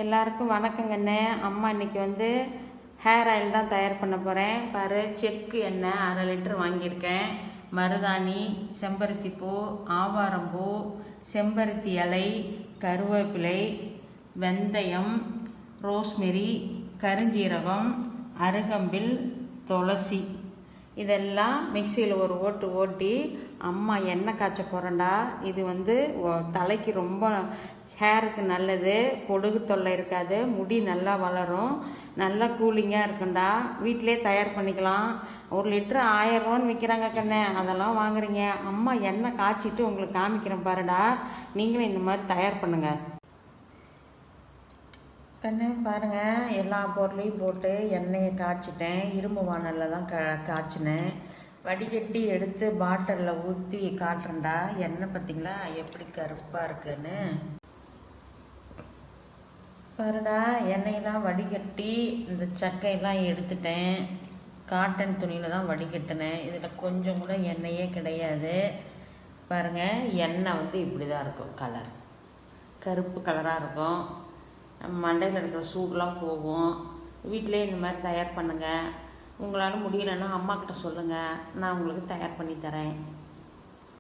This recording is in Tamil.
எல்லாருக்கும் வணக்கங்கண்ணே. அம்மா இன்றைக்கி வந்து ஹேர் ஆயில் தான் தயார் பண்ண போகிறேன். பாரு, செக்கு எண்ணெய் 1/2 லிட்டர் வாங்கியிருக்கேன். மருதாணி, செம்பருத்திப்பூ, ஆவாரம்பூ, செம்பருத்தி இலை, கருவேப்பிலை, வெந்தயம், ரோஸ்மெரி, கருஞ்சீரகம், அருகம்பில், துளசி இதெல்லாம் மிக்சியில் ஒரு ஓட்டி அம்மா எண்ணெய் காய்ச்ச போகிறேன்டா. இது வந்து தலைக்கு ரொம்ப ஹேருக்கு நல்லது, பொடுகு தொல்லை இருக்காது, முடி நல்லா வளரும், நல்லா கூலிங்காக இருக்குண்டா. வீட்டிலே தயார் பண்ணிக்கலாம். 1 லிட்டரு 1000 ரூபான்னு விற்கிறாங்க கண்ணே. அதெல்லாம் வாங்குறீங்க. அம்மா எண்ணெய் காய்ச்சிட்டு உங்களுக்கு காமிக்கிறேன் பாருடா. நீங்களும் இந்த மாதிரி தயார் பண்ணுங்க கண்ணு. பாருங்கள், எல்லா பொருளையும் போட்டு எண்ணெயை காய்ச்சிட்டேன். இரும்பு வானலில் தான் காய்ச்சினேன். வடிகட்டி எடுத்து பாட்டிலில் ஊற்றி காட்டுறேன்டா. எண்ணெய் பார்த்திங்களா எப்படி கருப்பாக இருக்குன்னு பாருடா. எண்ணெயெல்லாம் வடிகட்டி இந்த சக்கையெல்லாம் எடுத்துட்டேன். காட்டன் துணியில் தான் வடிகட்டினேன். இதில் கொஞ்சம் கூட எண்ணெயே கிடையாது. பாருங்கள், எண்ணெய் வந்து இப்படி தான் இருக்கும். கலர் கருப்பு கலராக இருக்கும். மண்டையில் இருக்கிற சூடெலாம் போகும். வீட்டிலே இந்த மாதிரி தயார் பண்ணுங்கள். உங்களால் முடியலைன்னா அம்மாக்கிட்ட சொல்லுங்கள், நான் உங்களுக்கு தயார் பண்ணி தரேன்.